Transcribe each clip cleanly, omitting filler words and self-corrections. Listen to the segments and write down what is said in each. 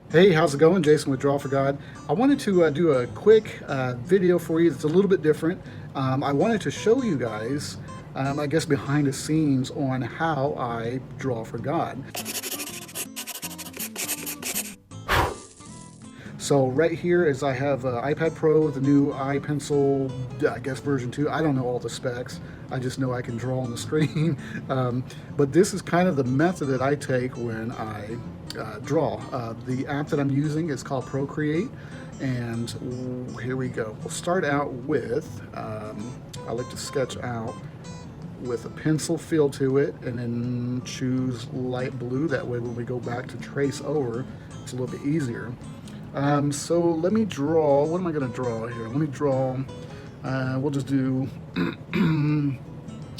Hey, how's it going? Jason with Draw for God. I wanted to do a quick video for you that's a little bit different. I wanted to show you guys, I guess, behind the scenes on how I draw for God. So right here is I have iPad Pro, the new iPencil, I guess version 2. I don't know all the specs. I just know I can draw on the screen. But this is kind of the method that I take when I draw. The app that I'm using is called Procreate. And here we go. We'll start out with, I like to sketch out with a pencil feel to it and then choose light blue. That way when we go back to trace over, it's a little bit easier. So let me draw. What am I going to draw here? Let me draw. We'll just do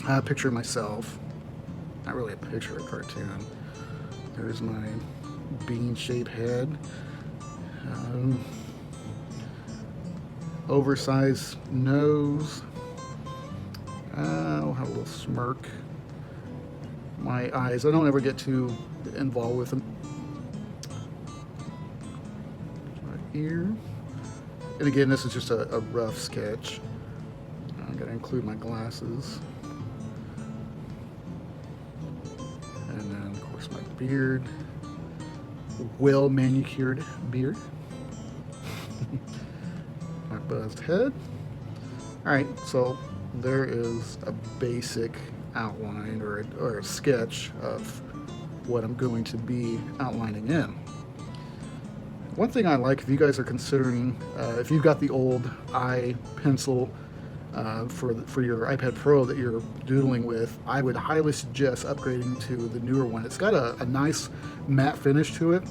a picture of myself. Not really a picture, a cartoon. There's my bean-shaped head. Um, Oversized nose. I'll have a little smirk. My eyes. I don't ever get too involved with them. Here. And again, this is just a rough sketch. I'm going to include my glasses. And then, of course, my beard. Well manicured beard. My buzzed head. Alright, so there is a basic outline or a sketch of what I'm going to be outlining in. One thing I like, if you guys are considering, if you've got the old iPencil for your iPad Pro that you're doodling with, I would highly suggest upgrading to the newer one. It's got a nice matte finish to it.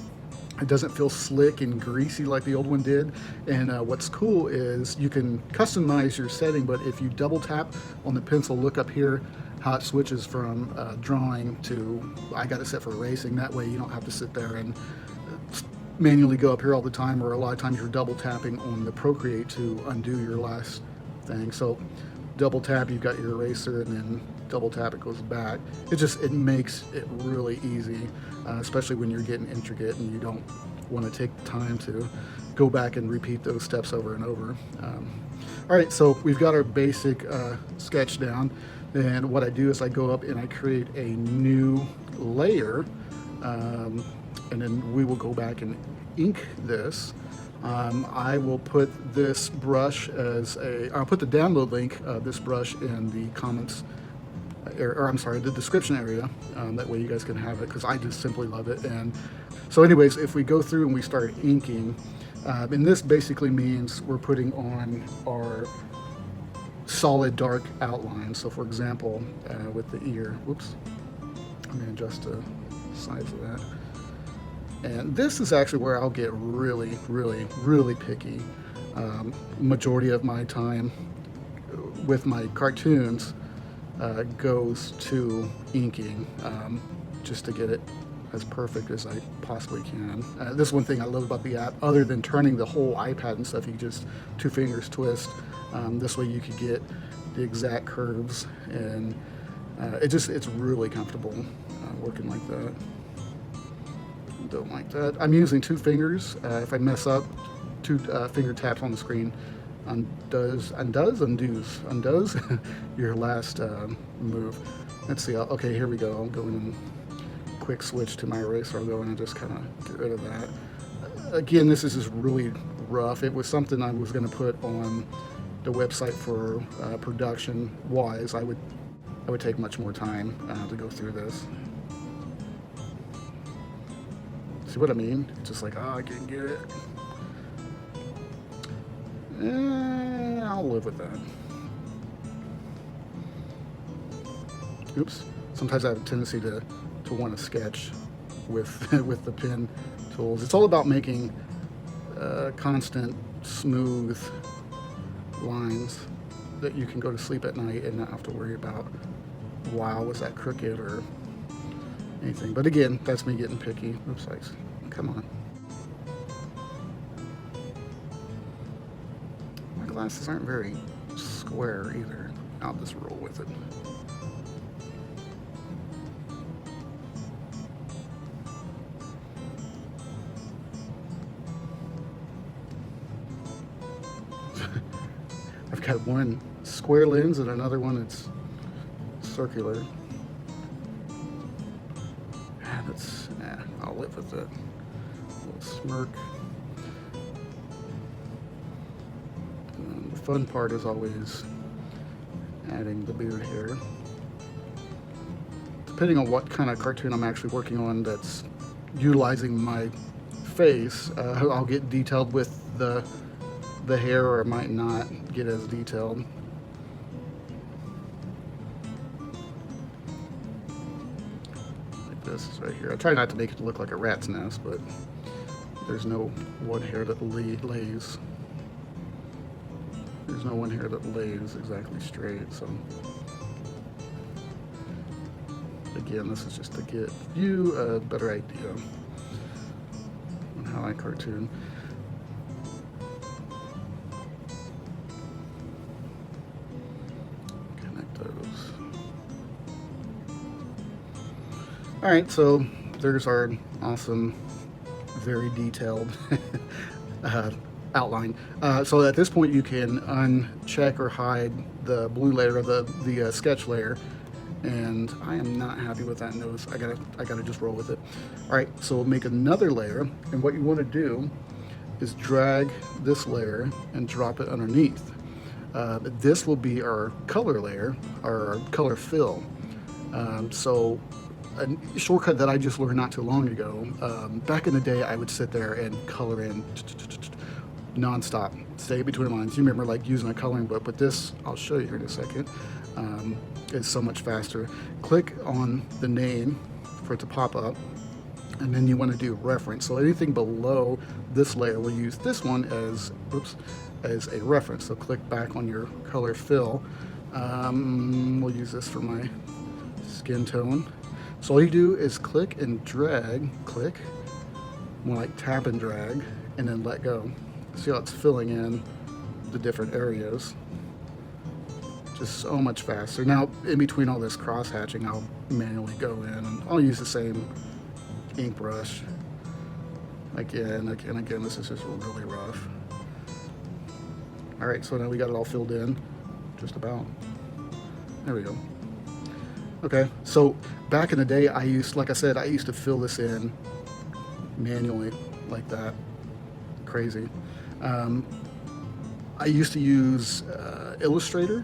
It doesn't feel slick and greasy like the old one did. And what's cool is you can customize your setting, but if you double tap on the pencil, look up here how it switches from drawing to, I got it set for erasing. That way you don't have to sit there and manually go up here all the time, or a lot of times you're double tapping on the Procreate to undo your last thing. So double tap, you've got your eraser, and then double tap, it goes back. It makes it really easy, especially when you're getting intricate and you don't want to take time to go back and repeat those steps over and over. All right, so we've got our basic sketch down. And what I do is I go up and I create a new layer. And then we will go back and ink this. I will put this brush I'll put the download link of this brush in the comments, or I'm sorry, the description area. That way you guys can have it, because I just simply love it. And so anyways, if we go through and we start inking, and this basically means we're putting on our solid dark outline. So for example, with the ear, whoops, let me adjust the size of that. And this is actually where I'll get really, really, really picky. Majority of my time with my cartoons goes to inking, just to get it as perfect as I possibly can. This is one thing I love about the app, other than turning the whole iPad and stuff. You just 2 fingers twist. This way you could get the exact curves, and it's really comfortable working like that. Don't like that. I'm using 2 fingers. If I mess up, 2 finger taps on the screen undoes your last move. Let's see. Okay, here we go. I'll go in and quick switch to my eraser. I'll go in and just kind of get rid of that. Again, this is just really rough. It was something I was going to put on the website for production wise. I would take much more time to go through this. See what I mean? It's just like, oh, I can't get it. I'll live with that. Oops. Sometimes I have a tendency to want to sketch with with the pen tools. It's all about making constant, smooth lines that you can go to sleep at night and not have to worry about, wow, was that crooked or anything. But again, that's me getting picky. Oops, come on. My glasses aren't very square either. I'll just roll with it. got one square lens and another one that's circular. That's, I'll live with it. A little smirk. And the fun part is always adding the beard hair. Depending on what kind of cartoon I'm actually working on that's utilizing my face, I'll get detailed with the hair, or I might not get as detailed. Like this right here. I try not to make it look like a rat's nest, but there's no one hair that lays. There's no one hair that lays exactly straight, so again, this is just to get you a better idea on how I cartoon. Connect those. Alright, so there's our awesome, very detailed outline. So at this point you can uncheck or hide the blue layer, the sketch layer, and I am not happy with that nose. I gotta just roll with it. All right, so we'll make another layer, and what you want to do is drag this layer and drop it underneath. This will be our color layer, our color fill. So a shortcut that I just learned not too long ago. Back in the day, I would sit there and color in non-stop, stay between lines. You remember like using a coloring book, but this, I'll show you here in a second, is so much faster. Click on the name for it to pop up, and then you want to do reference. So anything below this layer, we'll use this one as a reference. So click back on your color fill. We'll use this for my skin tone. So all you do is click and drag, click, more like tap and drag, and then let go. See how it's filling in the different areas. Just so much faster. Now, in between all this cross hatching, I'll manually go in and I'll use the same ink brush. Again, this is just really rough. All right, so now we got it all filled in, just about. There we go. Okay, so back in the day, like I said, I used to fill this in manually like that. Crazy. I used to use Illustrator.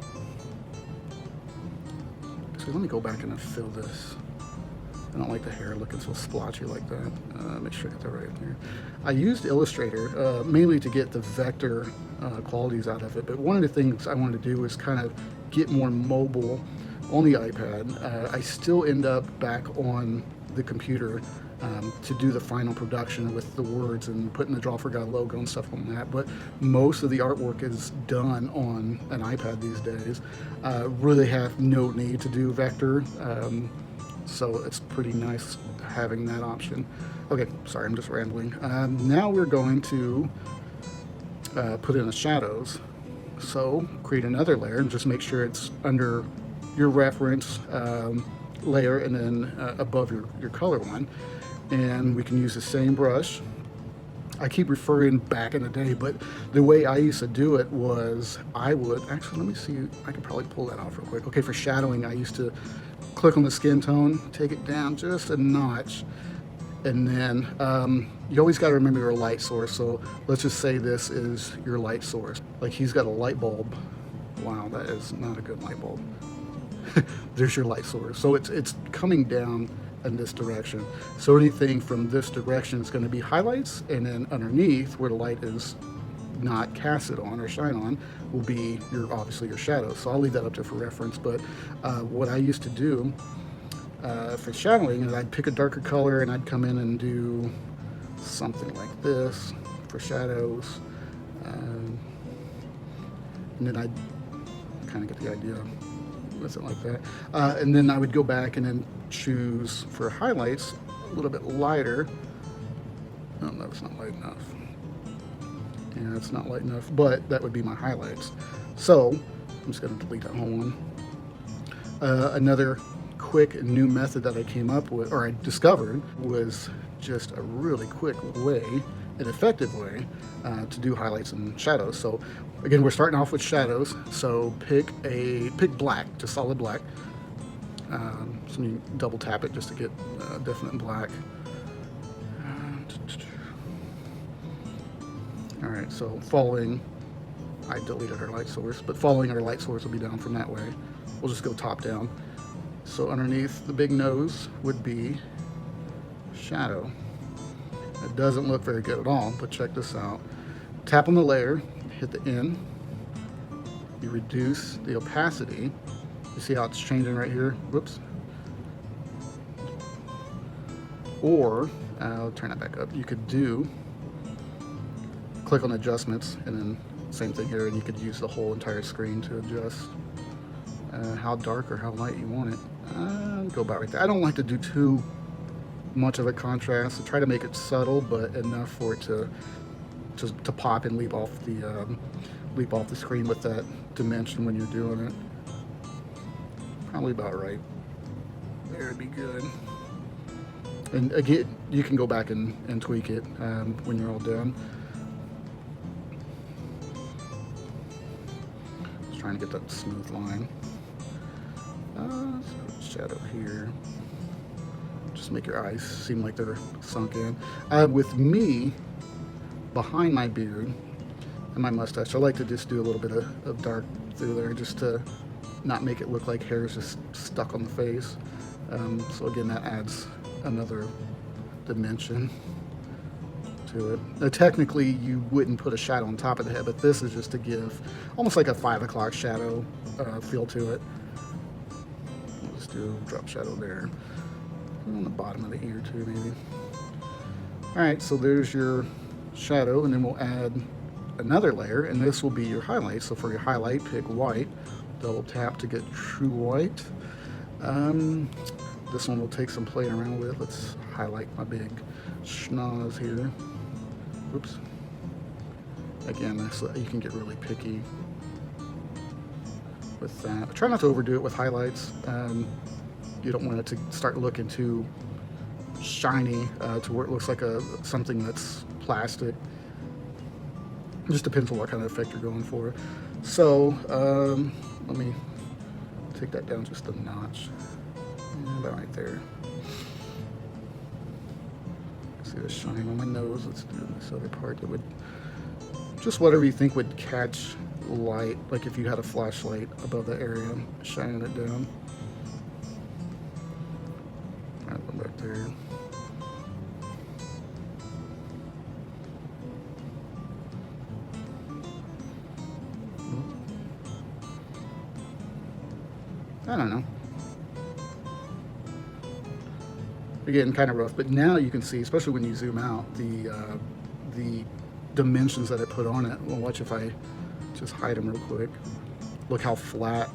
So let me go back and fill this. I don't like the hair looking so splotchy like that. Make sure I get that right here. I used Illustrator mainly to get the vector qualities out of it, but one of the things I wanted to do was kind of get more mobile on the iPad. I still end up back on the computer to do the final production with the words and putting the Draw for God logo and stuff on that, but most of the artwork is done on an iPad these days. Really have no need to do vector, so it's pretty nice having that option. Okay, sorry, I'm just rambling. Now we're going to put in the shadows. So create another layer and just make sure it's under your reference layer and then above your color one. And we can use the same brush. I keep referring back in the day, but the way I used to do it was actually, let me see, I could probably pull that off real quick. Okay, for shadowing, I used to click on the skin tone, take it down just a notch, and then you always got to remember your light source. So let's just say this is your light source. Like he's got a light bulb. Wow, that is not a good light bulb. There's your light source. So it's coming down in this direction. So anything from this direction is going to be highlights, and then underneath where the light is not casted on or shine on will be obviously your shadows. So I'll leave that up there for reference. But what I used to do for shadowing is I'd pick a darker color and I'd come in and do something like this for shadows, and then I'd kind of get the idea with it like that. And then I would go back and then choose for highlights a little bit lighter. Oh, no, it's not light enough. Yeah, it's not light enough, but that would be my highlights. So I'm just going to delete that whole one. Another quick new method that I came up with, or I discovered, was just a really quick way an effective way to do highlights and shadows. So again, we're starting off with shadows. So pick black, just solid black. So you double tap it just to get definite black. All right, so following, I deleted our light source, but following our light source will be down from that way. We'll just go top down. So underneath the big nose would be shadow. It doesn't look very good at all, but check this out. Tap on the layer, hit the N, you reduce the opacity. You see how it's changing right here? Whoops. Or, I'll turn that back up. You could click on adjustments, and then same thing here, and you could use the whole entire screen to adjust how dark or how light you want it. Go about right there. I don't like to do too much of a contrast. I try to make it subtle, but enough for it to pop and leap off the screen with that dimension when you're doing it. Probably about right. There'd be good. And again, you can go back and tweak it when you're all done. Just trying to get that smooth line. Shadow here. Just make your eyes seem like they're sunk in. With me, behind my beard and my mustache, I like to just do a little bit of dark through there just to not make it look like hair is just stuck on the face. So again, that adds another dimension to it. Now, technically, you wouldn't put a shadow on top of the head, but this is just to give almost like a 5 o'clock shadow feel to it. We'll just do a drop shadow there. On the bottom of the ear too, maybe. Alright, so there's your shadow, and then we'll add another layer, and this will be your highlight. So for your highlight, pick white, double tap to get true white. This one will take some playing around with. Let's highlight my big schnoz here. Oops. Again, you can get really picky with that. I try not to overdo it with highlights. You don't want it to start looking too shiny to where it looks like something that's plastic. It just depends on what kind of effect you're going for. So let me take that down just a notch. About right there. See the shine on my nose. Let's do this other part that would just whatever you think would catch light, like if you had a flashlight above the area, shining it down. Right one back there. I don't know. Again, kind of rough, but now you can see, especially when you zoom out, the dimensions that it put on it. Well, watch if I just hide them real quick. Look how flat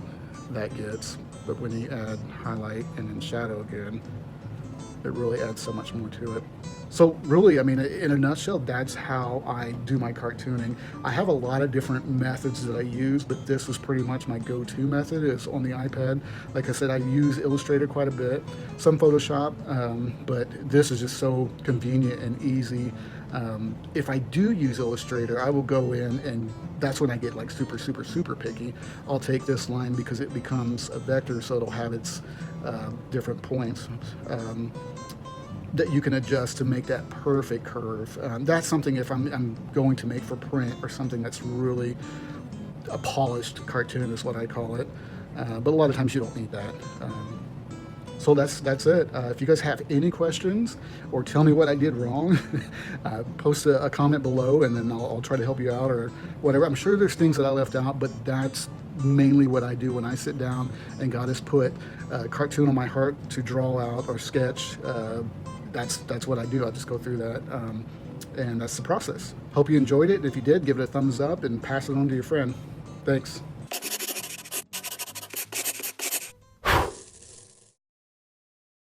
that gets. But when you add highlight and then shadow again, it really adds so much more to it. So really, I mean, in a nutshell, that's how I do my cartooning. I have a lot of different methods that I use, but this is pretty much my go-to method is on the iPad. Like I said, I use Illustrator quite a bit, some Photoshop, but this is just so convenient and easy. If I do use Illustrator, I will go in, and that's when I get like super, super, super picky. I'll take this line because it becomes a vector, so it'll have its different points that you can adjust to make that perfect curve. That's something if I'm going to make for print or something that's really a polished cartoon is what I call it. But a lot of times you don't need that. So that's it. If you guys have any questions or tell me what I did wrong, post a comment below, and then I'll try to help you out or whatever. I'm sure there's things that I left out, but that's mainly what I do when I sit down and God has put a cartoon on my heart to draw out or sketch. That's what I do. I just go through that, and that's the process. Hope you enjoyed it. If you did, give it a thumbs up and pass it on to your friend. Thanks.